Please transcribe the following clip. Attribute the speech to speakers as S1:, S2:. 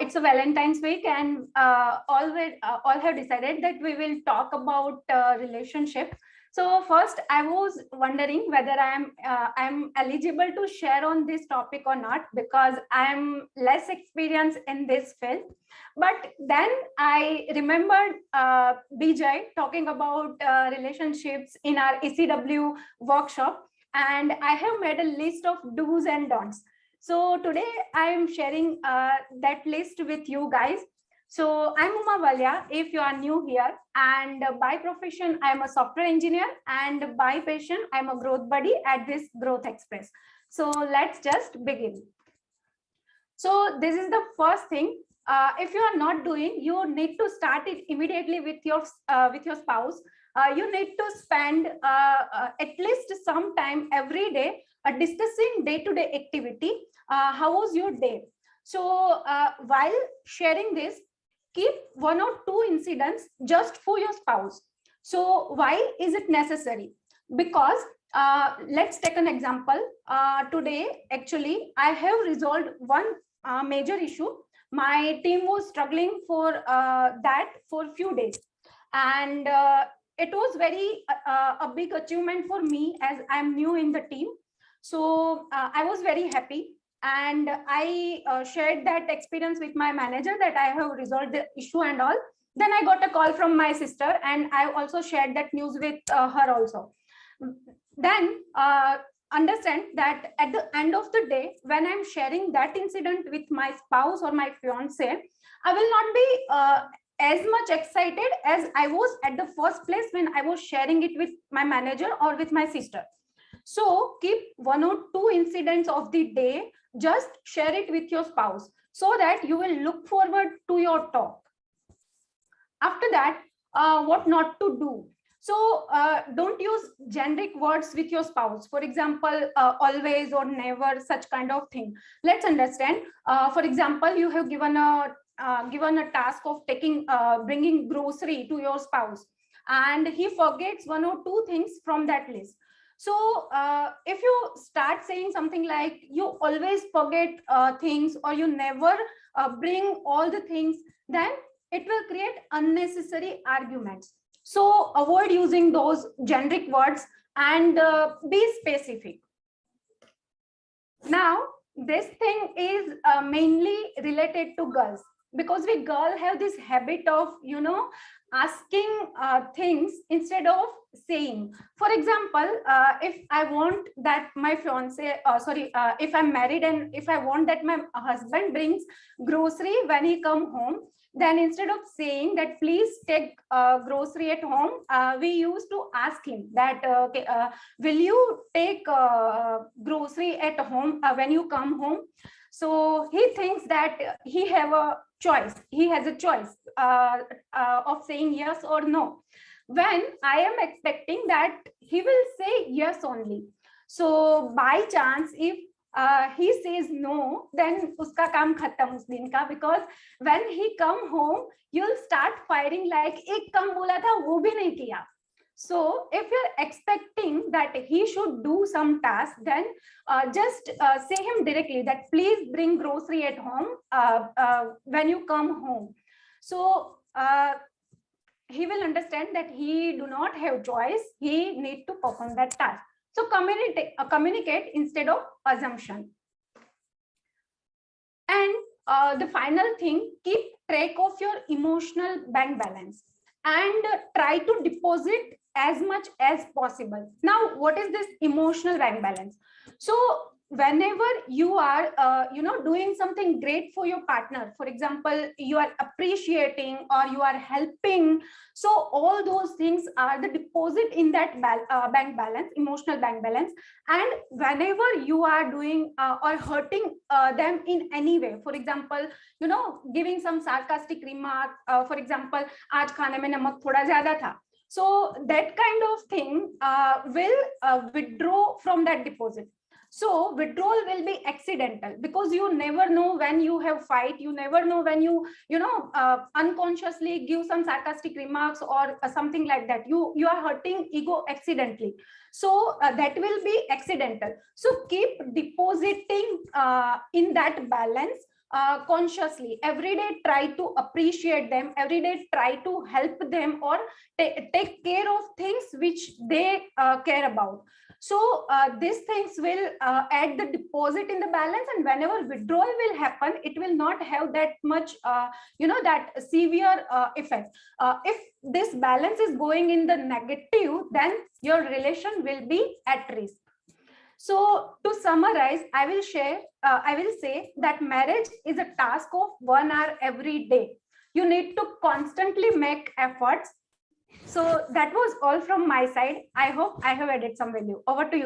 S1: it's a Valentine's week, and all have decided that we will talk about relationship. So first, I was wondering whether I'm eligible to share on this topic or not, because I'm less experienced in this field. But then I remembered BJ talking about relationships in our ECW workshop, and I have made a list of do's and don'ts. So today I am sharing that list with you guys. So I'm Uma Valia, if you are new here, and by profession, I'm a software engineer, and by passion, I'm a growth buddy at this Growth Express. So let's just begin. So this is the first thing. If you are not doing, you need to start it immediately with your spouse. You need to spend at least some time every day discussing day-to-day activity. How was your day? So while sharing this, keep 1 or 2 incidents just for your spouse. So why is it necessary? Because let's take an example. Today, actually, I have resolved one major issue. My team was struggling for that for a few days, and it was very a big achievement for me as I'm new in the team. So I was very happy, and I shared that experience with my manager that I have resolved the issue and all. Then I got a call from my sister, and I also shared that news with her also. Then understand that at the end of the day, when I'm sharing that incident with my spouse or my fiance, I will not be as much excited as I was at the first place when I was sharing it with my manager or with my sister. So keep 1 or 2 incidents of the day, just share it with your spouse so that you will look forward to your talk. After that, what not to do. So don't use generic words with your spouse. For example, always or never, such kind of thing. Let's understand. For example, you have given a task of bringing grocery to your spouse, and he forgets 1 or 2 things from that list. So if you start saying something like you always forget things, or you never bring all the things, then it will create unnecessary arguments. So avoid using those generic words and be specific. Now, this thing is mainly related to girls, because we girls have this habit of, asking things instead of saying. For example, if I want that my fiance, if I'm married and if I want that my husband brings grocery when he come home, then instead of saying that please take grocery at home, we used to ask him that will you take grocery at home when you come home? So he thinks that he has a choice of saying yes or no, when I am expecting that he will say yes only. So by chance, if he says no, then uska kaam khatam us din ka, because when he come home, you'll start firing like ek kam bola tha wo bhi nahi kiya. So if you're expecting that he should do some task, then just say him directly that please bring grocery at home when you come home. So he will understand that he do not have choice, he need to perform that task. So communicate instead of assumption. And the final thing, keep track of your emotional bank balance and try to deposit as much as possible. Now, what is this emotional bank balance? So whenever you are doing something great for your partner, for example, you are appreciating or you are helping, so all those things are the deposit in that bank balance, emotional bank balance. And whenever you are doing or hurting them in any way, for example, giving some sarcastic remark, for example, aaj khane mein namak thoda zyada tha, so that kind of thing will withdraw from that deposit. So withdrawal will be accidental, because you never know when you have fight, you never know when you unconsciously give some sarcastic remarks or something like that. You are hurting ego accidentally. So that will be accidental. So keep depositing in that balance consciously. Every day try to appreciate them, every day try to help them, or take care of things which they care about. So these things will add the deposit in the balance, and whenever withdrawal will happen, it will not have that much that severe effect. If this balance is going in the negative, then your relation will be at risk. So to summarize, I will say that marriage is a task of 1 hour every day. You need to constantly make efforts. So that was all from my side. I hope I have added some value. Over to you.